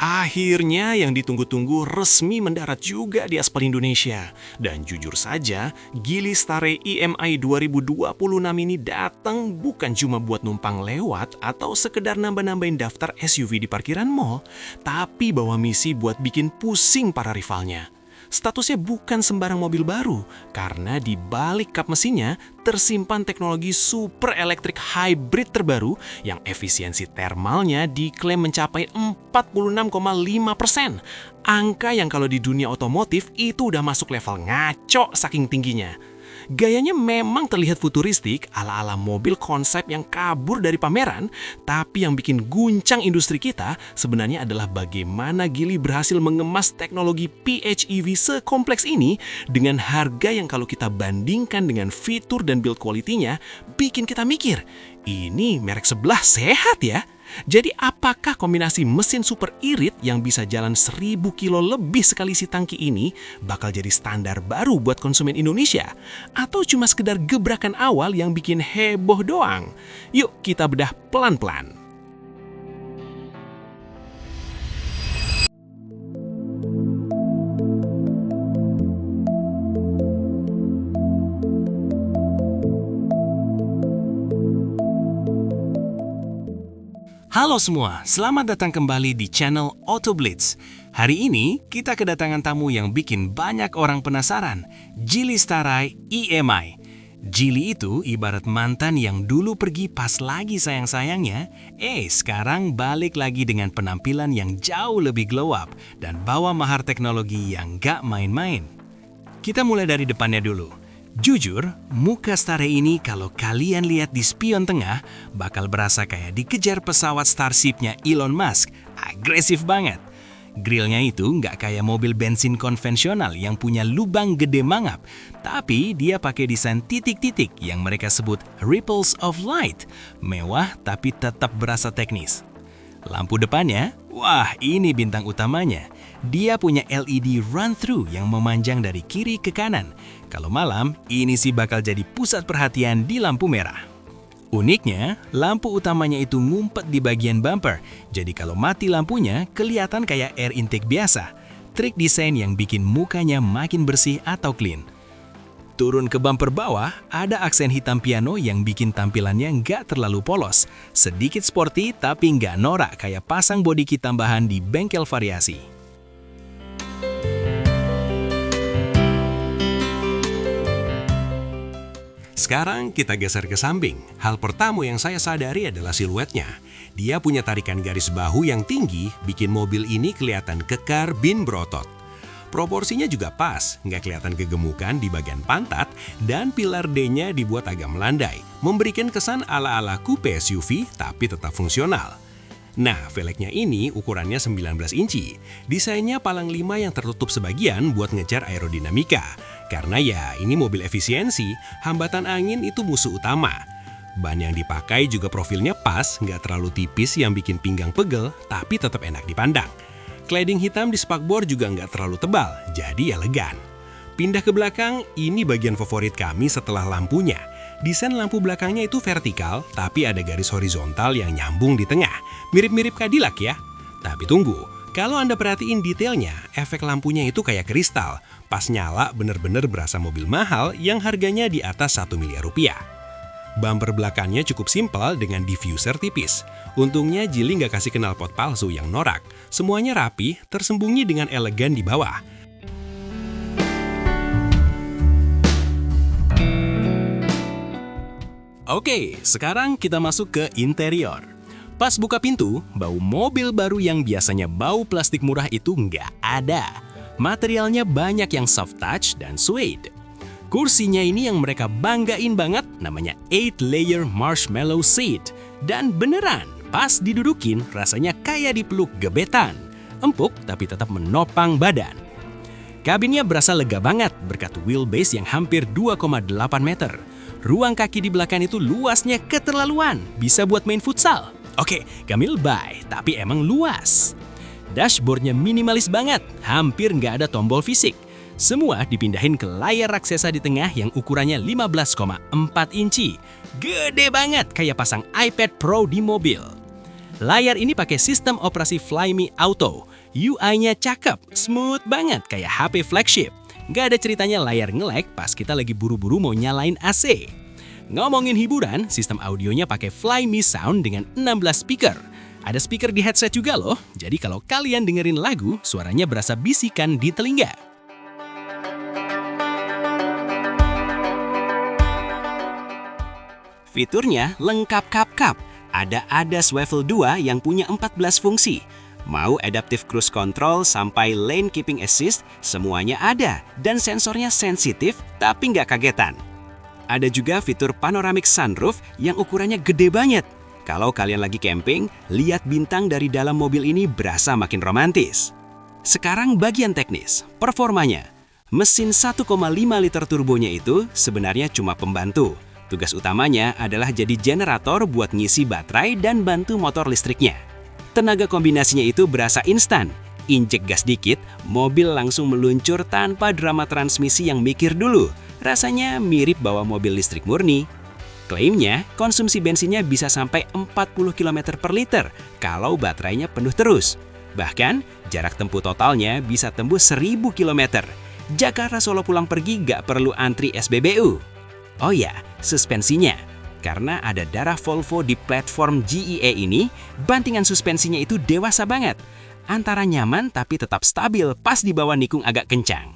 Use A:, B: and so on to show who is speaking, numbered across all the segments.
A: Akhirnya yang ditunggu-tunggu resmi mendarat juga di aspal Indonesia. Dan jujur saja, Geely Starry EMI 2026 ini datang bukan cuma buat numpang lewat atau sekedar nambah-nambahin daftar SUV di parkiran mall, tapi bawa misi buat bikin pusing para rivalnya. Statusnya bukan sembarang mobil baru, karena di balik kap mesinnya tersimpan teknologi super elektrik hybrid terbaru yang efisiensi thermalnya diklaim mencapai 46,5%. Angka yang kalau di dunia otomotif itu udah masuk level ngaco saking tingginya. Gayanya memang terlihat futuristik ala-ala mobil konsep yang kabur dari pameran, tapi yang bikin guncang industri kita sebenarnya adalah bagaimana Geely berhasil mengemas teknologi PHEV sekompleks ini dengan harga yang kalau kita bandingkan dengan fitur dan build quality-nya bikin kita mikir, ini merek sebelah sehat ya? Jadi apakah kombinasi mesin super irit yang bisa jalan 1000 kilo lebih sekali isi tangki ini bakal jadi standar baru buat konsumen Indonesia? Atau cuma sekedar gebrakan awal yang bikin heboh doang? Yuk kita bedah pelan-pelan. Halo semua, selamat datang kembali di channel Auto Blitz. Hari ini kita kedatangan tamu yang bikin banyak orang penasaran, Geely Starry EMI. Geely itu ibarat mantan yang dulu pergi pas lagi sayang-sayangnya, sekarang balik lagi dengan penampilan yang jauh lebih glow up dan bawa mahar teknologi yang gak main-main. Kita mulai dari depannya dulu. Jujur, muka Starry ini kalau kalian lihat di spion tengah, bakal berasa kayak dikejar pesawat Starship-nya Elon Musk. Agresif banget. Grillnya itu nggak kayak mobil bensin konvensional yang punya lubang gede mangap, tapi dia pakai desain titik-titik yang mereka sebut ripples of light. Mewah tapi tetap berasa teknis. Lampu depannya, wah ini bintang utamanya. Dia punya LED run-through yang memanjang dari kiri ke kanan. Kalau malam, ini sih bakal jadi pusat perhatian di lampu merah. Uniknya, lampu utamanya itu ngumpet di bagian bumper. Jadi kalau mati lampunya, kelihatan kayak air intake biasa. Trik desain yang bikin mukanya makin bersih atau clean. Turun ke bumper bawah, ada aksen hitam piano yang bikin tampilannya nggak terlalu polos. Sedikit sporty tapi nggak norak kayak pasang body kit tambahan di bengkel variasi. Sekarang kita geser ke samping. Hal pertama yang saya sadari adalah siluetnya. Dia punya tarikan garis bahu yang tinggi, bikin mobil ini kelihatan kekar bin berotot. Proporsinya juga pas, nggak kelihatan kegemukan di bagian pantat, dan pilar D-nya dibuat agak melandai, memberikan kesan ala-ala coupe SUV tapi tetap fungsional. Nah, velgnya ini ukurannya 19 inci. Desainnya palang 5 yang tertutup sebagian buat ngejar aerodinamika. Karena ya, ini mobil efisiensi, hambatan angin itu musuh utama. Ban yang dipakai juga profilnya pas, nggak terlalu tipis yang bikin pinggang pegel, tapi tetap enak dipandang. Cladding hitam di spakbor juga nggak terlalu tebal, jadi elegan. Pindah ke belakang, ini bagian favorit kami setelah lampunya. Desain lampu belakangnya itu vertikal, tapi ada garis horizontal yang nyambung di tengah. Mirip-mirip Cadillac ya. Tapi tunggu, kalau Anda perhatiin detailnya, efek lampunya itu kayak kristal. Pas nyala bener-bener berasa mobil mahal yang harganya di atas 1 miliar rupiah. Bumper belakangnya cukup simpel dengan diffuser tipis. Untungnya Geely nggak kasih knalpot palsu yang norak. Semuanya rapi, tersembunyi dengan elegan di bawah. Oke, sekarang kita masuk ke interior. Pas buka pintu, bau mobil baru yang biasanya bau plastik murah itu nggak ada. Materialnya banyak yang soft touch dan suede. Kursinya ini yang mereka banggain banget, namanya 8-layer marshmallow seat. Dan beneran, pas didudukin rasanya kayak dipeluk gebetan. Empuk tapi tetap menopang badan. Kabinnya berasa lega banget berkat wheelbase yang hampir 2,8 meter. Ruang kaki di belakang itu luasnya keterlaluan, bisa buat main futsal. Oke, Kamil bye, tapi emang luas. Dashboardnya minimalis banget, hampir nggak ada tombol fisik. Semua dipindahin ke layar raksasa di tengah yang ukurannya 15,4 inci. Gede banget, kayak pasang iPad Pro di mobil. Layar ini pakai sistem operasi Flyme Auto. UI-nya cakep, smooth banget kayak HP flagship. Nggak ada ceritanya layar nge-lag pas kita lagi buru-buru mau nyalain AC. Ngomongin hiburan, sistem audionya pakai Flyme Sound dengan 16 speaker. Ada speaker di headset juga loh, jadi kalau kalian dengerin lagu, suaranya berasa bisikan di telinga. Fiturnya lengkap kap-kap. Ada swivel 2 yang punya 14 fungsi. Mau adaptive cruise control sampai lane keeping assist, semuanya ada. Dan sensornya sensitif tapi nggak kagetan. Ada juga fitur panoramic sunroof yang ukurannya gede banget. Kalau kalian lagi camping, lihat bintang dari dalam mobil ini berasa makin romantis. Sekarang bagian teknis, performanya. Mesin 1,5 liter turbonya itu sebenarnya cuma pembantu. Tugas utamanya adalah jadi generator buat ngisi baterai dan bantu motor listriknya. Tenaga kombinasinya itu berasa instan. Injek gas dikit, mobil langsung meluncur tanpa drama transmisi yang mikir dulu. Rasanya mirip bawa mobil listrik murni. Klaimnya, konsumsi bensinnya bisa sampai 40 km per liter kalau baterainya penuh terus. Bahkan, jarak tempuh totalnya bisa tembus 1000 km. Jakarta Solo pulang pergi nggak perlu antri SPBU. Oh ya, suspensinya. Karena ada darah Volvo di platform GEA ini, bantingan suspensinya itu dewasa banget. Antara nyaman tapi tetap stabil pas dibawa nikung agak kencang.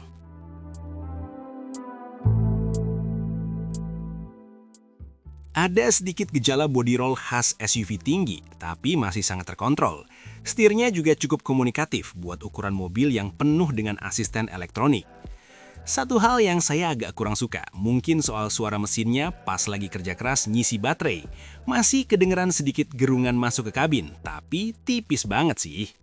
A: Ada sedikit gejala body roll khas SUV tinggi, tapi masih sangat terkontrol. Setirnya juga cukup komunikatif buat ukuran mobil yang penuh dengan asisten elektronik. Satu hal yang saya agak kurang suka, mungkin soal suara mesinnya pas lagi kerja keras ngisi baterai. Masih kedengeran sedikit gerungan masuk ke kabin, tapi tipis banget sih.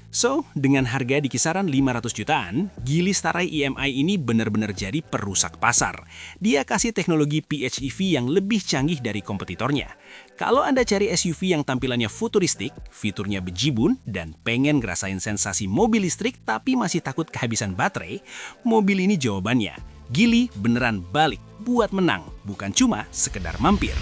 A: So, dengan harga di kisaran 500 jutaan, Geely Starai EMI ini benar-benar jadi perusak pasar. Dia kasih teknologi PHEV yang lebih canggih dari kompetitornya. Kalau Anda cari SUV yang tampilannya futuristik, fiturnya bejibun, dan pengen ngerasain sensasi mobil listrik tapi masih takut kehabisan baterai, mobil ini jawabannya. Geely beneran balik buat menang, bukan cuma sekedar mampir.